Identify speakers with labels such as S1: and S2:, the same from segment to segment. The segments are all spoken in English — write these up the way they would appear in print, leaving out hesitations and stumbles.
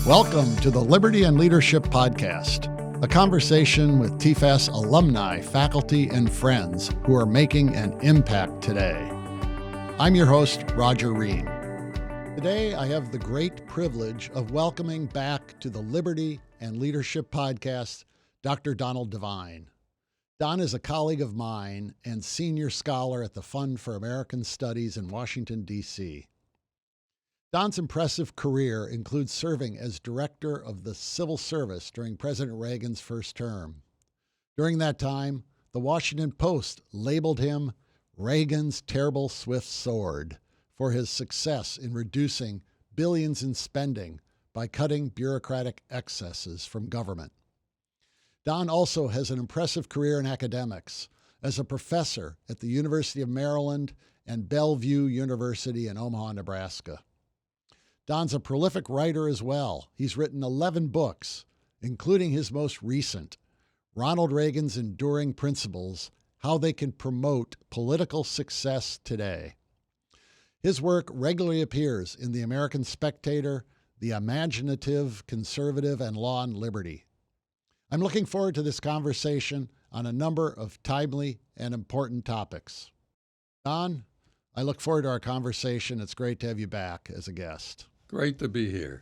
S1: Welcome to the Liberty and Leadership Podcast, a conversation with TFAS alumni, faculty, and friends who are making an impact today. I'm your host, Roger Ream. Today, I have the great privilege of welcoming back to the Liberty and Leadership Podcast, Dr. Donald Devine. Don is a colleague of mine and senior scholar at the Fund for American Studies in Washington, D.C. Don's impressive career includes serving as director of the Civil Service during President Reagan's first term. During that time, the Washington Post labeled him Reagan's terrible swift sword for his success in reducing billions in spending by cutting bureaucratic excesses from government. Don also has an impressive career in academics as a professor at the University of Maryland and Bellevue University in Omaha, Nebraska. Don's a prolific writer as well. He's written 11 books, including his most recent, Ronald Reagan's Enduring Principles: How They Can Promote Political Success Today. His work regularly appears in The American Spectator, The Imaginative, Conservative, and Law and Liberty. I'm looking forward to this conversation on a number of timely and important topics. Don, I look forward to our conversation. It's great to have you back as a guest.
S2: Great to be here.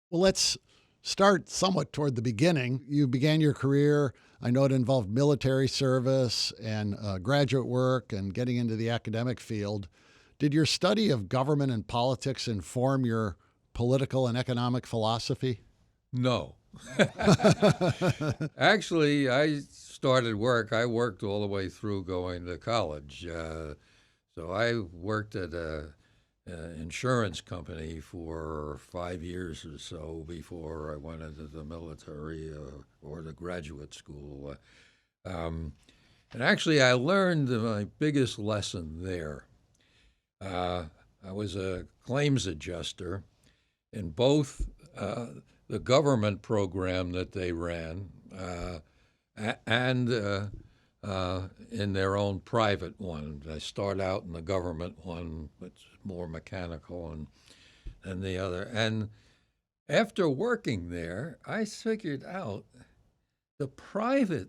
S1: Well, let's start somewhat toward the beginning. You began your career, I know it involved military service and graduate work and getting into the academic field. Did your study of government and politics inform your political and economic philosophy?
S2: No. Actually, I started work. I worked all the way through going to college. So I worked at an insurance company for 5 years or so before I went into the military or the graduate school. And actually, I learned my biggest lesson there. I was a claims adjuster in both the government program that they ran and in their own private one. I start out in the government one, which is more mechanical, and the other. And after working there, I figured out the private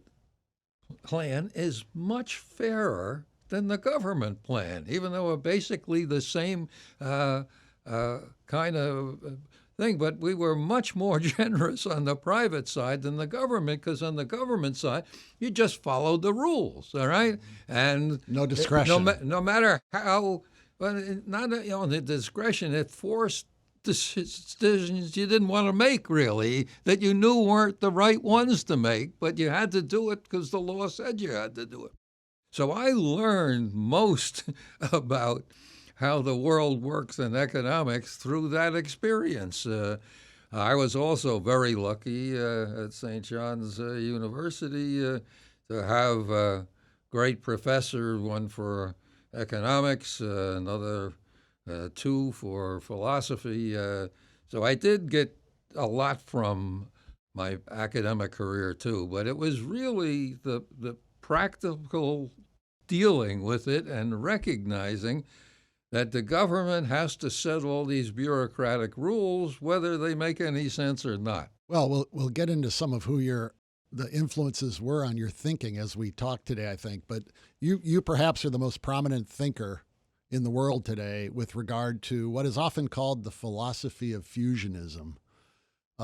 S2: plan is much fairer than the government plan, even though we're basically the same kind of thing, but we were much more generous on the private side than the government, because on the government side, you just followed the rules, all right? And
S1: no discretion.
S2: No matter how, but not the discretion, it forced decisions you didn't want to make, really, that you knew weren't the right ones to make, but you had to do it because the law said you had to do it. So I learned most about how the world works in economics through that experience. I was also very lucky at St. John's University to have a great professor, one for economics, another two for philosophy. So I did get a lot from my academic career too, but it was really the practical dealing with it and recognizing that the government has to set all these bureaucratic rules, whether they make any sense or not.
S1: Well, we'll get into some of who the influences were on your thinking as we talk today, I think. But you perhaps are the most prominent thinker in the world today with regard to what is often called the philosophy of fusionism.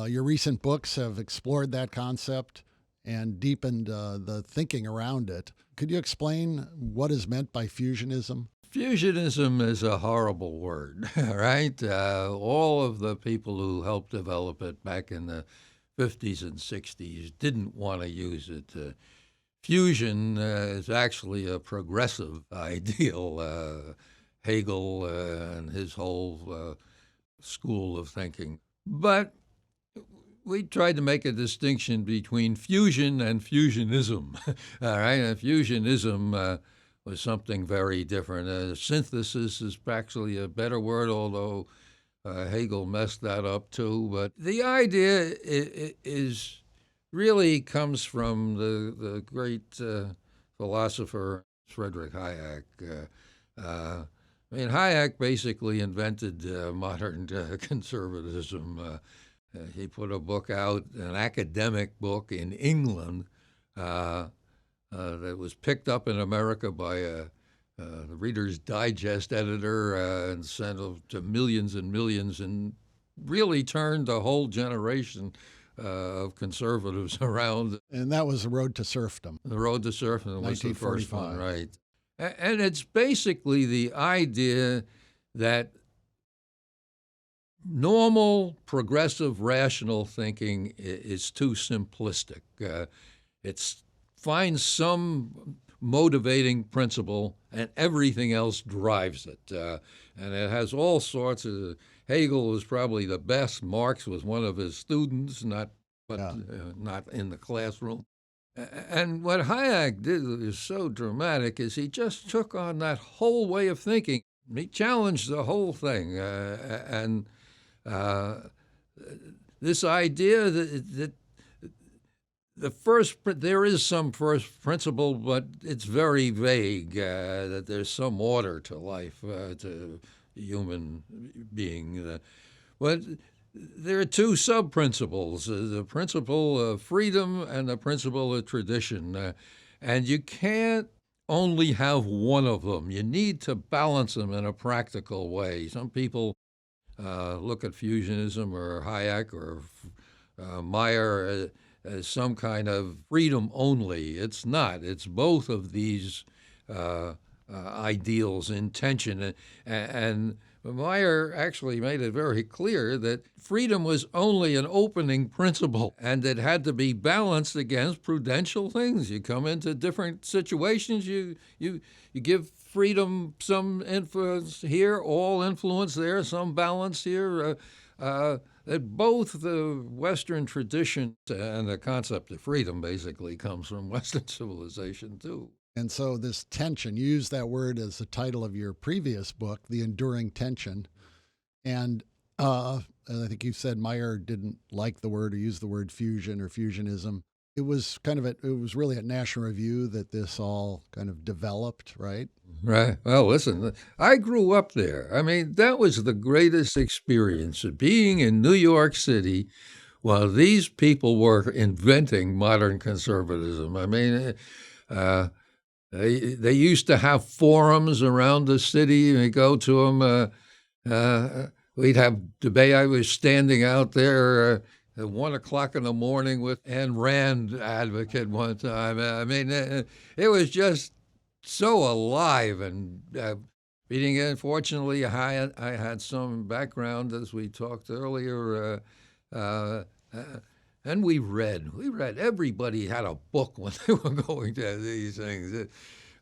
S1: Your recent books have explored that concept and deepened the thinking around it. Could you explain what is meant by fusionism?
S2: Fusionism is a horrible word, right? All of the people who helped develop it back in the 50s and 60s didn't want to use it. Fusion is actually a progressive ideal, Hegel and his whole school of thinking. But we tried to make a distinction between fusion and fusionism, all right? And fusionism was something very different. Synthesis is actually a better word, although Hegel messed that up too. But the idea is really comes from the great philosopher Friedrich Hayek. Hayek basically invented modern conservatism. he put a book out, an academic book in England that was picked up in America by the Reader's Digest editor and sent to millions and millions, and really turned a whole generation of conservatives around.
S1: And that was The Road to Serfdom.
S2: The Road to Serfdom was the first one,
S1: 1945.
S2: right? And it's basically the idea that normal, progressive, rational thinking is too simplistic. It finds some motivating principle, and everything else drives it. And it has all sorts of. Hegel was probably the best. Marx was one of his students, not in the classroom. And what Hayek did is so dramatic is he just took on that whole way of thinking. He challenged the whole thing, and this idea that there is some first principle, but it's very vague, that there's some order to life, to human being. But there are two sub-principles, the principle of freedom and the principle of tradition. And you can't only have one of them. You need to balance them in a practical way. Some people look at fusionism or Hayek or Meyer as some kind of freedom only. It's not. It's both of these ideals in tension. And Meyer actually made it very clear that freedom was only an opening principle, and it had to be balanced against prudential things. You come into different situations, you give freedom some influence here, all influence there, some balance here. That both the Western tradition and the concept of freedom basically comes from Western civilization too.
S1: And so this tension, you used that word as the title of your previous book, The Enduring Tension. And I think you said Meyer didn't like the word or use the word fusion or fusionism. It was really at National Review that this all kind of developed, right?
S2: Right. Well, listen, I grew up there. I mean, that was the greatest experience of being in New York City while these people were inventing modern conservatism. I mean, they used to have forums around the city, and we go to them. We'd have debate. I was standing out there at 1 o'clock in the morning with Ayn Rand advocate one time. I mean, it was just so alive and beating it. Fortunately, I had some background, as we talked earlier, and we read. Everybody had a book when they were going to these things.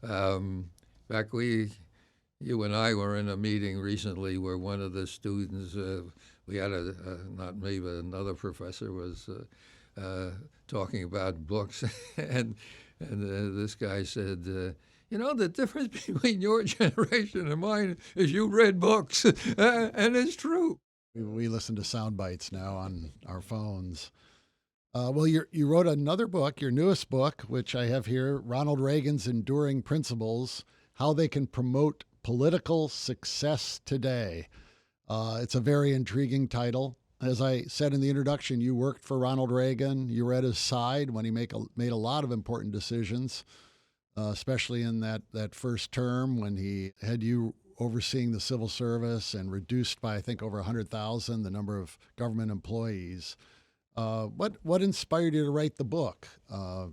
S2: In fact, you and I were in a meeting recently where one of the students, we had not me, but another professor was talking about books, and this guy said, the difference between your generation and mine is you read books, and it's true.
S1: We listen to sound bites now on our phones. Well, you wrote another book, your newest book, which I have here, Ronald Reagan's Enduring Principles, How They Can Promote Political Success Today. It's a very intriguing title. As I said in the introduction, you worked for Ronald Reagan. You were at his side when he made a lot of important decisions, especially in that first term when he had you overseeing the civil service and reduced by, I think, over 100,000 the number of government employees. What inspired you to write the book?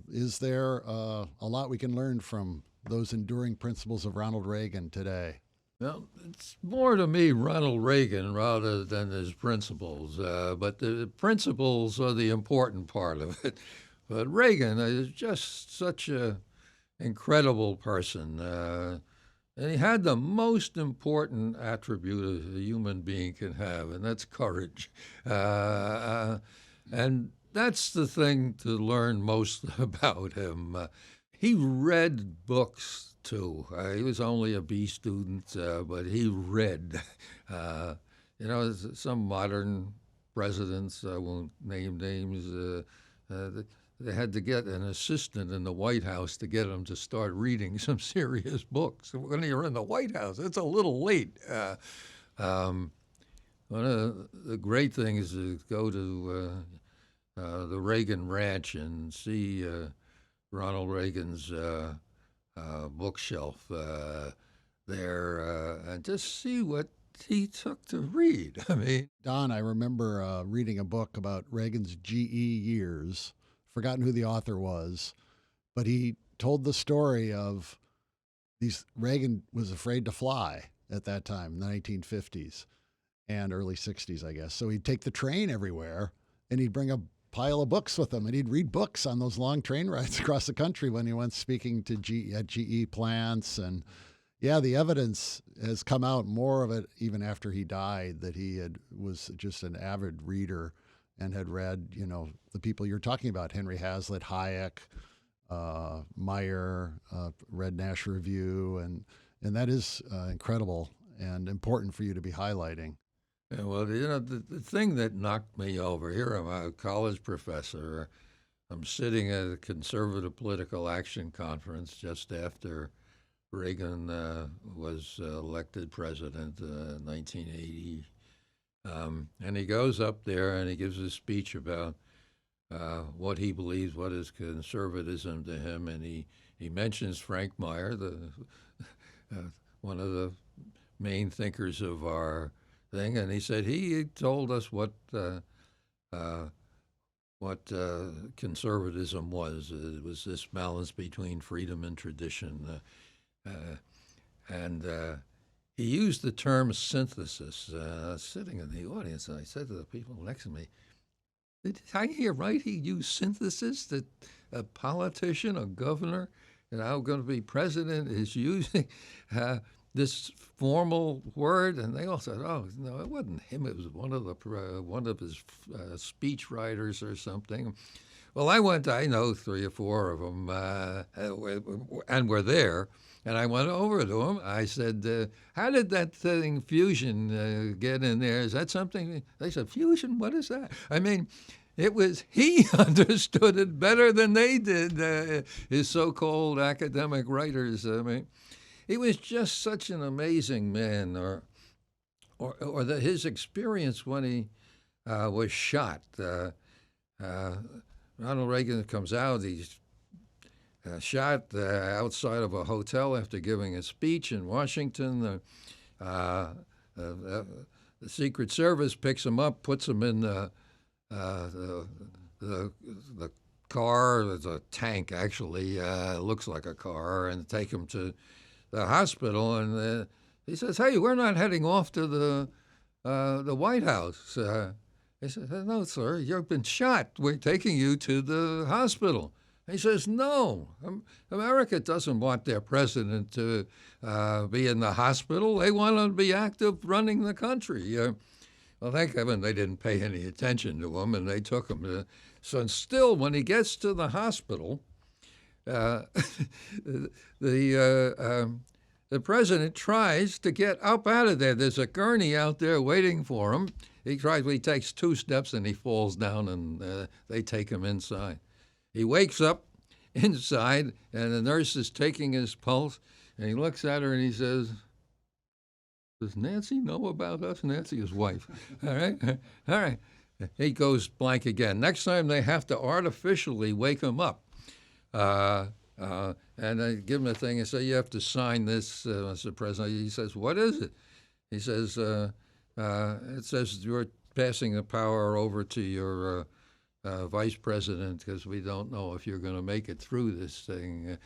S1: Is there a lot we can learn from those enduring principles of Ronald Reagan today?
S2: Well, it's more to me Ronald Reagan rather than his principles, but the principles are the important part of it. But Reagan is just such an incredible person. And he had the most important attribute a human being can have, and that's courage. And that's the thing to learn most about him. He read books, too. He was only a B student, but he read. Some modern presidents, I won't name names, they had to get an assistant in the White House to get them to start reading some serious books. When you're in the White House, it's a little late. One of the great things is to go to the Reagan Ranch and see Ronald Reagan's bookshelf there and just see what he took to read. I mean,
S1: Don, I remember reading a book about Reagan's GE years, forgotten who the author was, but he told the story of Reagan was afraid to fly at that time, in the 1950s and early 60s, I guess. So he'd take the train everywhere and he'd bring a pile of books with him and he'd read books on those long train rides across the country when he went speaking to at GE plants. And yeah, the evidence has come out, more of it even after he died, that he was just an avid reader and had read, the people you're talking about, Henry Hazlitt, Hayek, Meyer, read Nash Review, and that is incredible and important for you to be highlighting.
S2: Yeah, well, the thing that knocked me over here, I'm a college professor. I'm sitting at a conservative political action conference just after Reagan was elected president in 1980. And he goes up there and he gives a speech about what he believes, what is conservatism to him, and he mentions Frank Meyer, one of the main thinkers of our thing, and he said he told us what conservatism was. It was this balance between freedom and tradition, and he used the term synthesis. Sitting in the audience, and I said to the people next to me, "Did I hear right? He used synthesis, that a politician, a governor, now going to be president, is using this formal word?" And they all said, "Oh, no, it wasn't him. It was one of his speech writers or something." Well, I know 3 or 4 of them, and were there. And I went over to him. I said, "How did that thing fusion get in there? Is that something?" They said, "Fusion? What is that?" I mean, he understood it better than they did, his so-called academic writers. I mean, he was just such an amazing man. Or his experience when he was shot. Ronald Reagan comes out. He's shot outside of a hotel after giving a speech in Washington. The Secret Service picks him up, puts him in the car. It's a tank, actually. Looks like a car, and take him to the hospital. And he says, "Hey, we're not heading off to the White House." He said, "No, sir, you've been shot. We're taking you to the hospital." He says, "No, America doesn't want their president to be in the hospital. They want him to be active running the country." Well, thank heaven they didn't pay any attention to him, and they took him. So still, when he gets to the hospital, the president tries to get up out of there. There's a gurney out there waiting for him. He takes 2 steps, and he falls down, and they take him inside. He wakes up inside, and the nurse is taking his pulse, and he looks at her and he says, "Does Nancy know about us?" Nancy, his wife. All right. He goes blank again. Next time they have to artificially wake him up. And I give him a thing and say, "You have to sign this, Mr. President." He says, "What is it?" He says, "It says you're passing the power over to your vice president because we don't know if you're going to make it through this thing."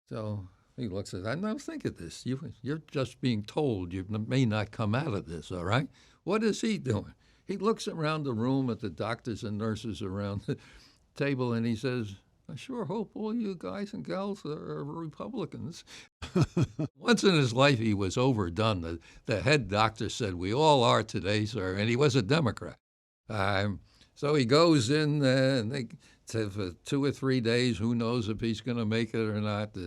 S2: So he looks at that. "Now think of this. You're just being told you may not come out of this, all right?" What is he doing? He looks around the room at the doctors and nurses around the table, and he says, "I sure hope all you guys and gals are Republicans." Once in his life, he was overdone. The head doctor said, "We all are today, sir," and he was a Democrat. So he goes in, and they say for 2 or 3 days, who knows if he's going to make it or not.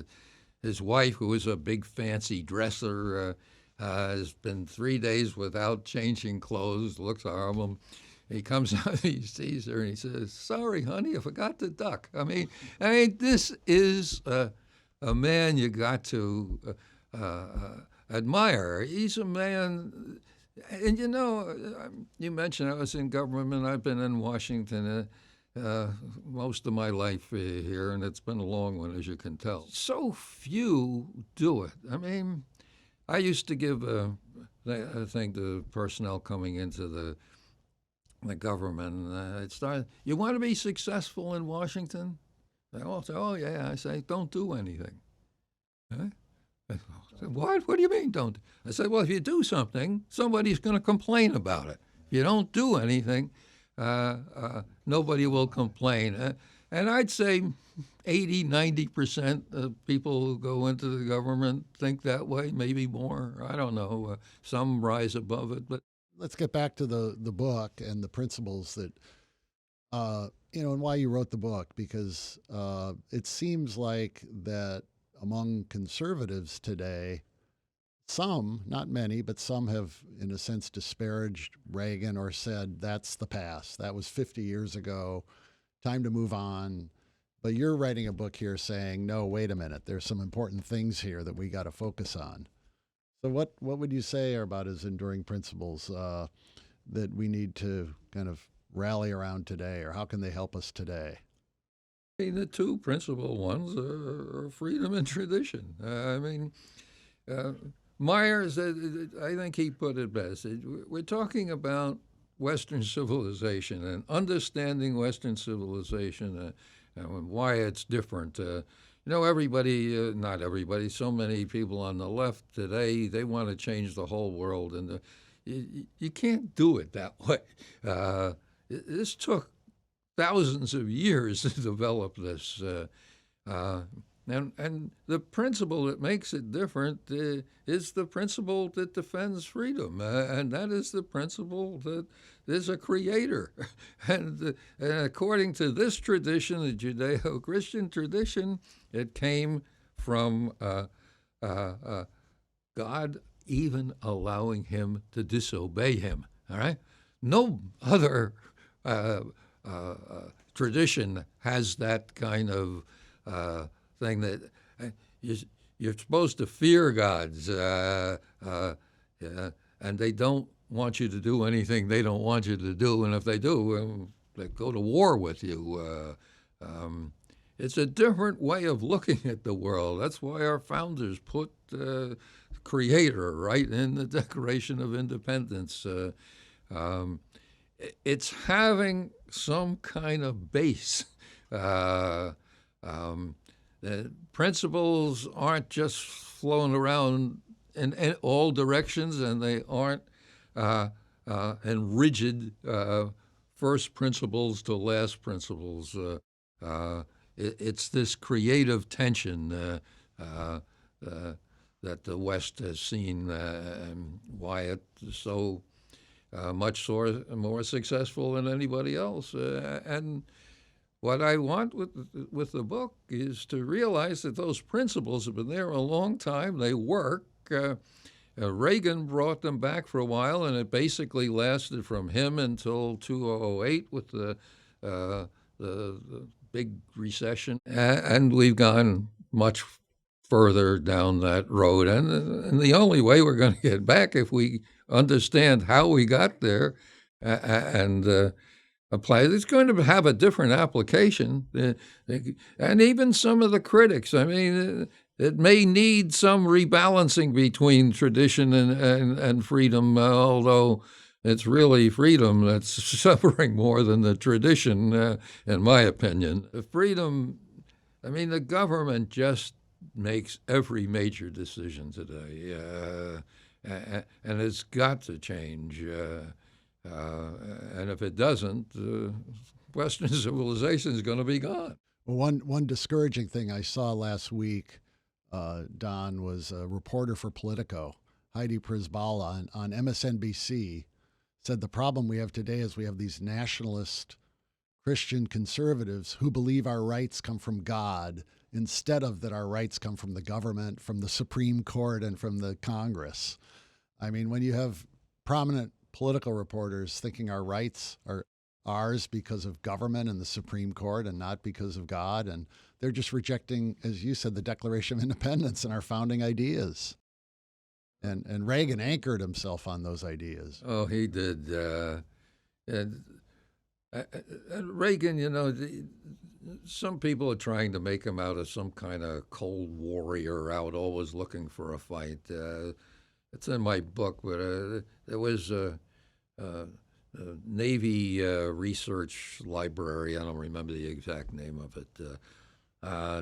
S2: His wife, who is a big fancy dresser, has been 3 days without changing clothes, looks horrible. He comes out, he sees her, and he says, "Sorry, honey, I forgot the duck." I mean, this is a man you got to admire. He's a man. And you mentioned I was in government. I've been in Washington most of my life here, and it's been a long one, as you can tell. So few do it. I mean, I used to give, I think, the personnel coming into the government, it started, you want to be successful in Washington? They all say, oh, yeah. I say, don't do anything. Huh? I said, what? What do you mean don't? I said, well, if you do something, somebody's going to complain about it. If you don't do anything, nobody will complain. And I'd say 80, 90% of people who go into the government think that way, maybe more. I don't know. Some rise above it. But
S1: let's get back to the book and the principles that, and why you wrote the book, because it seems like that among conservatives today, some, not many, but some have, in a sense, disparaged Reagan or said that's the past. That was 50 years ago. Time to move on. But you're writing a book here saying, no, wait a minute. There's some important things here that we got to focus on. So what would you say are about his enduring principles that we need to kind of rally around today, or how can they help us today?
S2: The two principal ones are freedom and tradition. Myers, I think he put it best. We're talking about Western civilization and understanding Western civilization and why it's different. Everybody, not everybody, so many people on the left today, they want to change the whole world, and you can't do it that way. This took thousands of years to develop this. And the principle that makes it different is the principle that defends freedom, and that is the principle that there's a creator. And according to this tradition, the Judeo-Christian tradition, it came from God even allowing him to disobey him. All right? No other tradition has that kind of thing that you're supposed to fear gods, and they don't want you to do anything they don't want you to do, and if they do, they go to war with you. It's a different way of looking at the world. That's why our founders put Creator right in the Declaration of Independence. It's having some kind of base. The principles aren't just flowing around in all directions, and they aren't in rigid first principles to last principles. It's this creative tension that the West has seen, and why it's so much more successful than anybody else. And what I want with the book is to realize that those principles have been there a long time. They work. Reagan brought them back for a while, and it basically lasted from him until 2008 with the big recession. And we've gone much further down that road. And the only way we're going to get back if we understand how we got there and apply it. It's going to have a different application. And even some of the critics, it may need some rebalancing between tradition and freedom, although it's really freedom that's suffering more than the tradition, in my opinion. The freedom, the government just makes every major decision today, and it's got to change. And if it doesn't, Western civilization is going to be gone.
S1: Well, one discouraging thing I saw last week, Don, was a reporter for Politico, Heidi Prisbala, on MSNBC, said the problem we have today is we have these nationalist Christian conservatives who believe our rights come from God instead of that our rights come from the government, from the Supreme Court, and from the Congress. When you have prominent political reporters thinking our rights are ours because of government and the Supreme Court and not because of God, and they're just rejecting, as you said, the Declaration of Independence and our founding ideas. And Reagan anchored himself on those ideas.
S2: Oh, he did. And Reagan, some people are trying to make him out of some kind of cold warrior out always looking for a fight. It's in my book, but there was a Navy research library, I don't remember the exact name of it,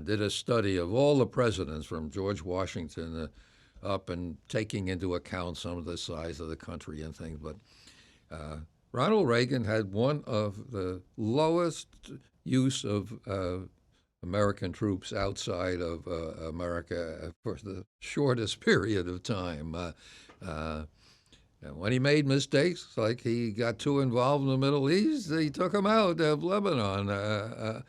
S2: did a study of all the presidents from George Washington up and taking into account some of the size of the country and things. But Ronald Reagan had one of the lowest use of American troops outside of America for the shortest period of time. And when he made mistakes, like he got too involved in the Middle East, he took him out of Lebanon.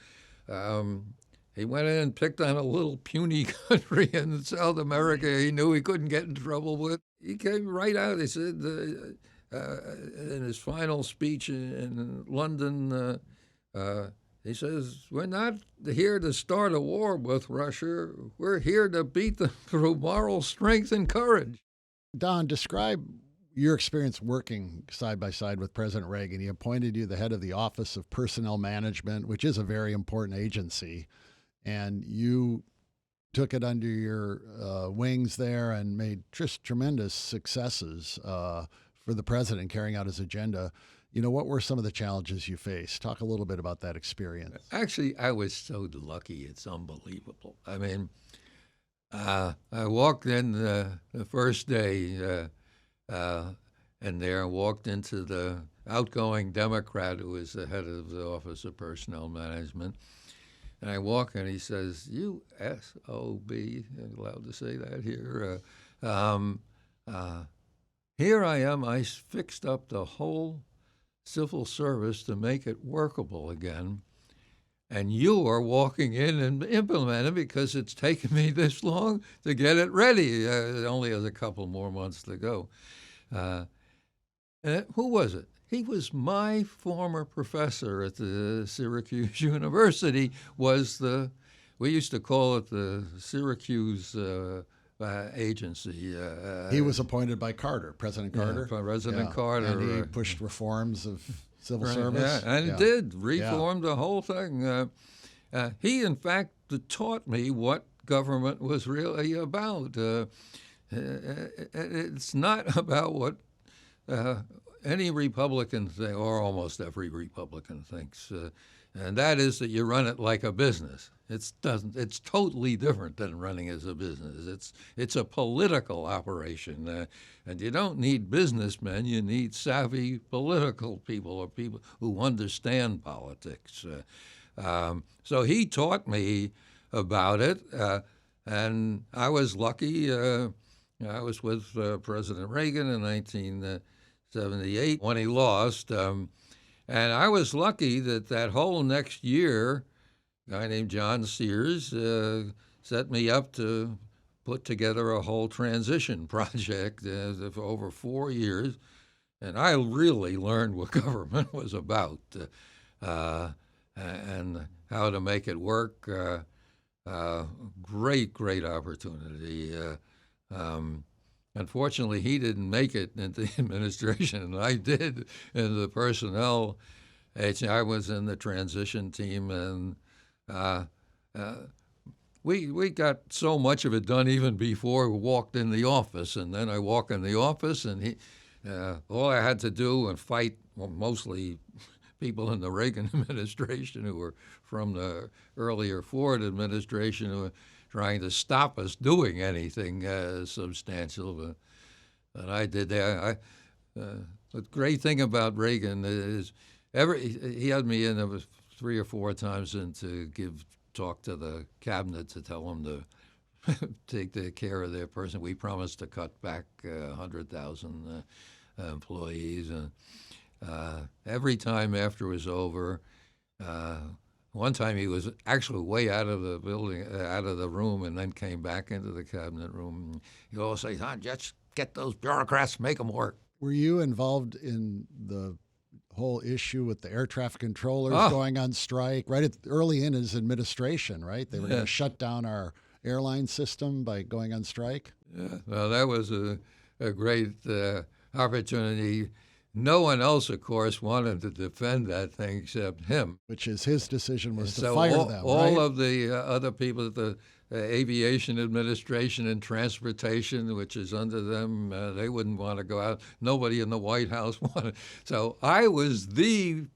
S2: He went in and picked on a little puny country in South America he knew he couldn't get in trouble with. He came right out. He said in his final speech in London, he says, "We're not here to start a war with Russia. We're here to beat them through moral strength and courage."
S1: Don, describe your experience working side by side with President Reagan. He appointed you the head of the Office of Personnel Management, which is a very important agency, and you took it under your wings there and made just tremendous successes for the president carrying out his agenda. What were some of the challenges you faced? Talk a little bit about that experience.
S2: Actually, I was so lucky. It's unbelievable. I mean, I walked in the first day and there walked into the outgoing Democrat who was the head of the Office of Personnel Management. And I walk and he says, "You SOB," I'm allowed to say that here. Here I am. I fixed up the whole civil service to make it workable again. And you are walking in and implementing because it's taken me this long to get it ready. It only has a couple more months to go. Who was it? He was my former professor at the Syracuse University. We used to call it the Syracuse agency.
S1: He was appointed by Carter, President Carter.
S2: President Carter.
S1: And he pushed reforms of civil service.
S2: Yeah, and did reform the whole thing. He, in fact, taught me what government was really about. It's not about what any Republican thinks, or almost every Republican thinks, and that is that you run it like a business. It's totally different than running as a business. It's a political operation, and you don't need businessmen. You need savvy political people or people who understand politics. So he taught me about it, and I was lucky. I was with President Reagan in 1978 when he lost, and I was lucky that whole next year, a guy named John Sears set me up to put together a whole transition project for over 4 years, and I really learned what government was about and how to make it work. Great opportunity. Unfortunately, he didn't make it into the administration, and I did in the personnel agency. I was in the transition team, and we got so much of it done even before we walked in the office. And then I walk in the office, and all I had to do and fight, mostly people in the Reagan administration who were from the earlier Ford administration who were trying to stop us doing anything substantial. And I did that. The great thing about Reagan is he had me in 3 or 4 times to talk to the cabinet to tell them to take care of their person. We promised to cut back 100,000 employees. And every time after it was over, one time he was actually way out of the building, out of the room, and then came back into the cabinet room. He always says, "Just get those bureaucrats, make them work."
S1: Were you involved in the whole issue with the air traffic controllers going on strike early in his administration, right? They were going to shut down our airline system by going on strike.
S2: Yeah, well, that was a great opportunity. No one else, of course, wanted to defend that thing except him.
S1: Which is his decision was to
S2: So
S1: fire them,
S2: all
S1: right?
S2: of the other people at the Aviation Administration and Transportation, which is under them, they wouldn't want to go out. Nobody in the White House wanted. So I was the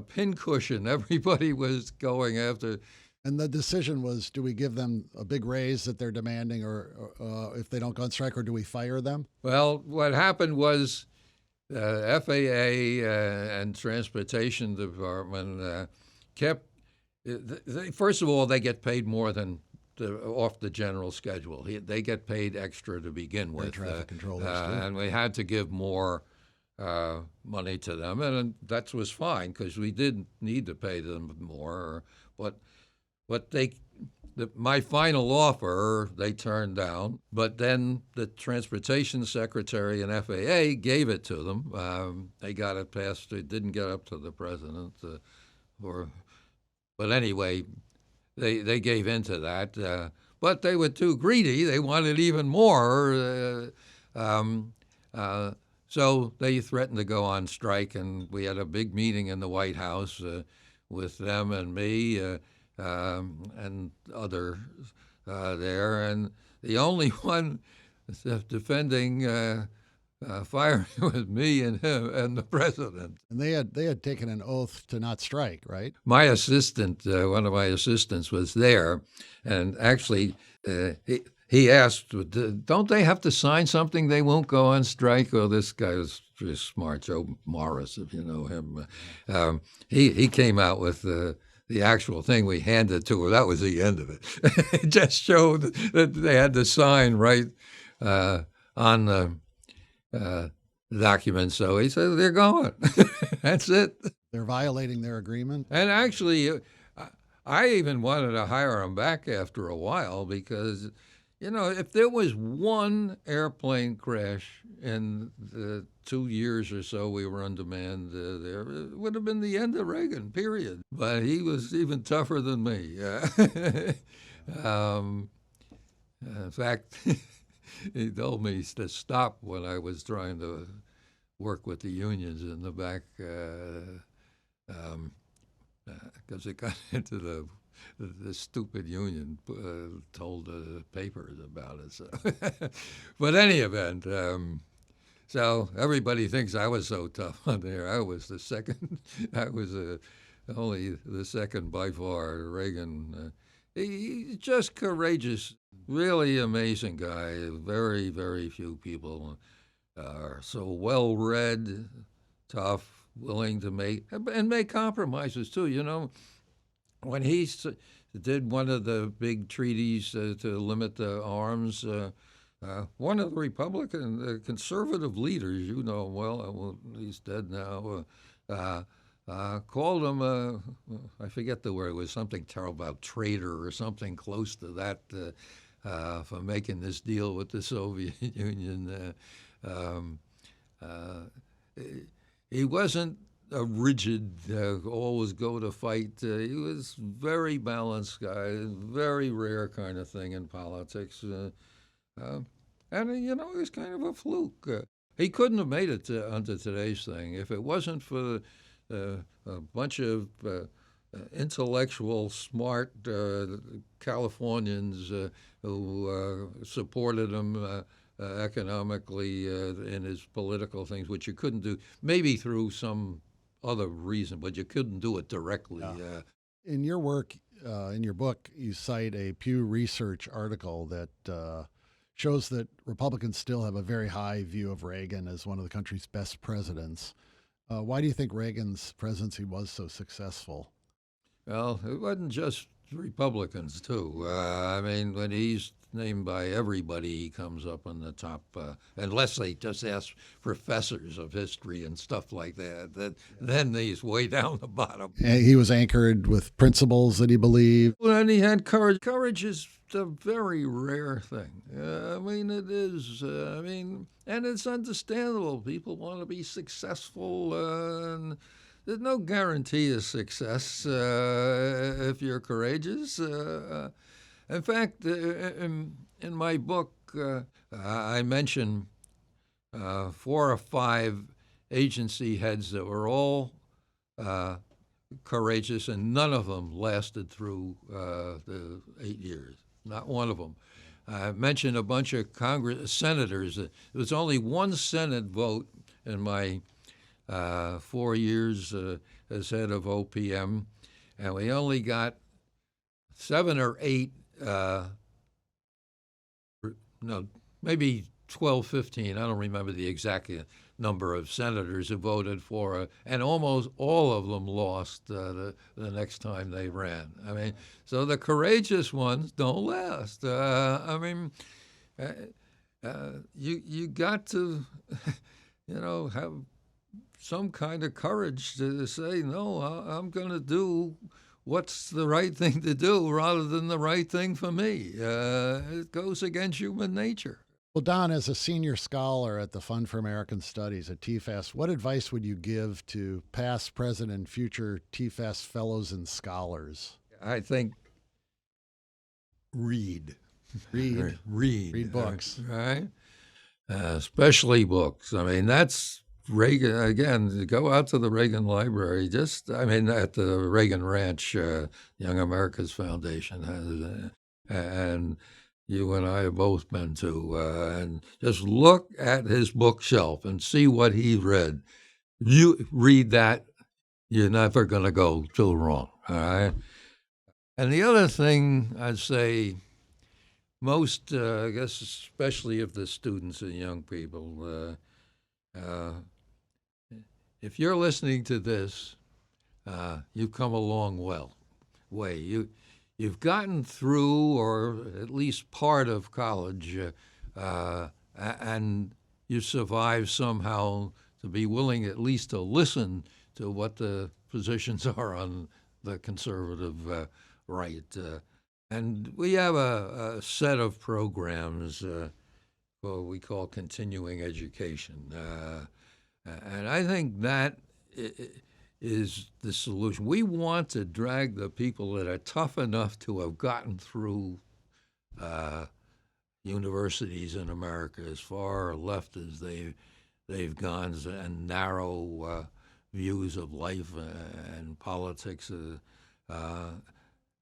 S2: pincushion. Everybody was going after.
S1: And the decision was, do we give them a big raise that they're demanding, or if they don't go on strike, or do we fire them?
S2: Well, what happened was FAA and Transportation Department kept. First of all, they get paid more than off the general schedule. They get paid extra to begin with.
S1: Traffic controllers,
S2: and we had to give more money to them, and that was fine because we did need to pay them more. But my final offer they turned down. But then the Transportation Secretary and FAA gave it to them. They got it passed. It didn't get up to the president, but anyway, they gave in to that. But they were too greedy. They wanted even more. So they threatened to go on strike, and we had a big meeting in the White House with them and me and others there. And the only one defending firing was me and him and the president.
S1: And they had taken an oath to not strike, right?
S2: My assistant, one of my assistants, was there, and actually he asked, "Don't they have to sign something they won't go on strike?" Oh, this guy was pretty smart, Joe Morris, if you know him. He came out with the actual thing. We handed to her. That was the end of it. It just showed that they had to sign right on the document. So he said, they're going. That's it.
S1: They're violating their agreement.
S2: And actually, I even wanted to hire them back after a while because, if there was one airplane crash in the 2 years or so we were on demand there, it would have been the end of Reagan, period. But he was even tougher than me. In fact, he told me to stop when I was trying to work with the unions in the back because it got into the stupid union told the papers about it. So. But any event, so everybody thinks I was so tough on there. I was the second. I was only the second by far. Reagan, he's just courageous, really amazing guy. Very, very few people are so well-read, tough, willing to make compromises too. When he did one of the big treaties to limit the arms, one of the Republican conservative leaders, well, he's dead now, called him, I forget the word, it was something terrible about traitor or something close to that for making this deal with the Soviet Union. He wasn't a rigid, always go to fight. He was very balanced guy, very rare kind of thing in politics. And, it was kind of a fluke. He couldn't have made it onto today's thing if it wasn't for a bunch of intellectual, smart Californians who supported him economically in his political things, which you couldn't do, maybe through some other reason, but you couldn't do it directly.
S1: Yeah. In your work, in your book, you cite a Pew Research article that shows that Republicans still have a very high view of Reagan as one of the country's best presidents. Why do you think Reagan's presidency was so successful?
S2: Well, it wasn't just Republicans, too. When he's named by everybody, he comes up on the top, unless they just ask professors of history and stuff like that. Then he's way down the bottom.
S1: And he was anchored with principles that he believed.
S2: And he had courage. Courage is a very rare thing. It is. And it's understandable. People want to be successful, and there's no guarantee of success if you're courageous. In fact, in my book, I mentioned 4 or 5 agency heads that were all courageous, and none of them lasted through the 8 years. Not one of them. I mentioned a bunch of senators. There was only one Senate vote in my 4 years as head of OPM, and we only got 7 or 8, no, maybe 12, 15, I don't remember the exact number of senators who voted for it, and almost all of them lost the next time they ran. I mean, so the courageous ones don't last. You got to, have some kind of courage to say, no, I'm going to do what's the right thing to do rather than the right thing for me. It goes against human nature.
S1: Well, Don, as a senior scholar at the Fund for American Studies at TFAS, what advice would you give to past, present, and future TFAS fellows and scholars?
S2: I think read.
S1: Read books.
S2: Right? Especially books. I mean, that's Reagan, again, go out to the Reagan Library, at the Reagan Ranch, Young America's Foundation has, and you and I have both been to, and just look at his bookshelf and see what he read. You read that, you're never going to go too wrong, all right? And the other thing I'd say, most, I guess, especially of the students and young people, if you're listening to this, you've come a long way. You've gotten through, or at least part of college, and you survived somehow to be willing at least to listen to what the positions are on the conservative right. And we have a set of programs what we call continuing education. And I think that is the solution. We want to drag the people that are tough enough to have gotten through universities in America as far left as they've gone, and narrow views of life and politics,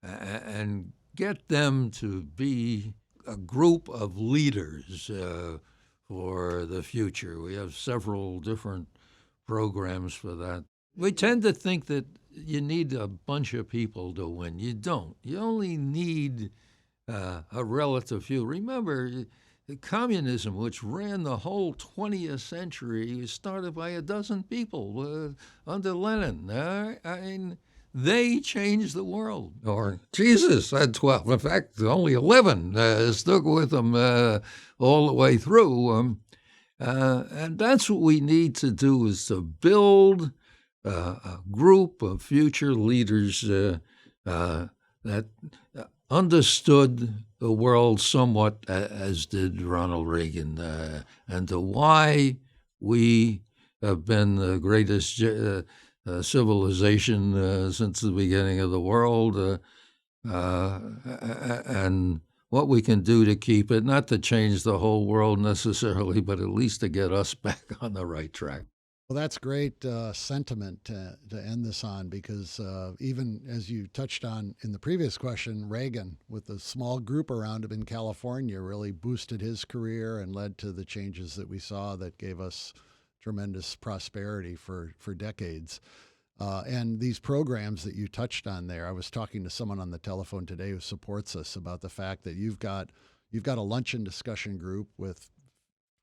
S2: and get them to be a group of leaders for the future. We have several different programs for that. We tend to think that you need a bunch of people to win. You don't. You only need a relative few. Remember, communism, which ran the whole 20th century, was started by a dozen people under Lenin. I mean, they changed the world. Or Jesus had 12. In fact, only 11 stuck with them all the way through. And that's what we need to do, is to build a group of future leaders that understood the world somewhat as did Ronald Reagan, and to why we have been the greatest civilization since the beginning of the world, and what we can do to keep it, not to change the whole world necessarily, but at least to get us back on the right track.
S1: Well, that's great sentiment to end this on, because even as you touched on in the previous question, Reagan, with a small group around him in California, really boosted his career and led to the changes that we saw that gave us tremendous prosperity for decades. And these programs that you touched on there, I was talking to someone on the telephone today who supports us about the fact that you've got a luncheon discussion group with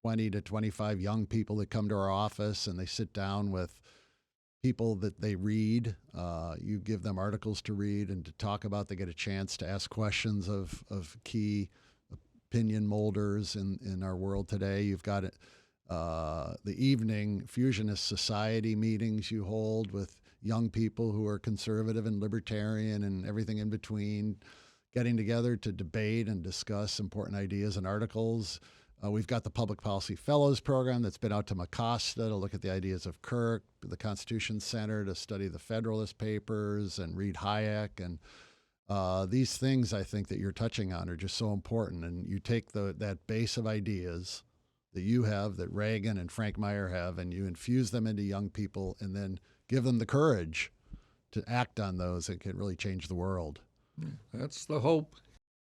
S1: 20 to 25 young people that come to our office, and they sit down with people that they read. You give them articles to read and to talk about. They get a chance to ask questions of key opinion molders in our world today. You've got the evening Fusionist Society meetings you hold with young people who are conservative and libertarian and everything in between, getting together to debate and discuss important ideas and articles. We've got the Public Policy Fellows program that's been out to Mecosta to look at the ideas of Kirk, the Constitution Center to study the Federalist Papers and read Hayek. And These things I think that you're touching on are just so important. And you take that base of ideas that you have, that Reagan and Frank Meyer have, and you infuse them into young people and then give them the courage to act on those that can really change the world.
S2: That's the hope.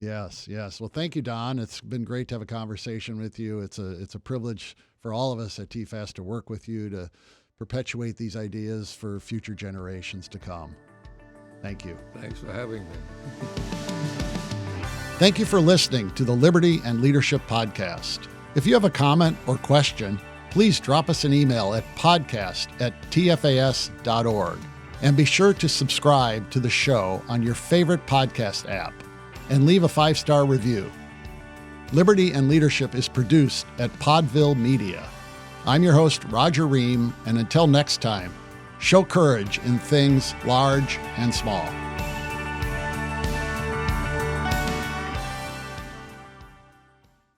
S1: Yes, yes. Well, thank you, Don. It's been great to have a conversation with you. It's a privilege for all of us at TFAS to work with you to perpetuate these ideas for future generations to come. Thank you.
S2: Thanks for having me.
S1: Thank you for listening to the Liberty and Leadership Podcast. If you have a comment or question, please drop us an email at podcast@tfas.org. And be sure to subscribe to the show on your favorite podcast app and leave a 5-star review. Liberty and Leadership is produced at Podville Media. I'm your host, Roger Ream, and until next time, show courage in things large and small.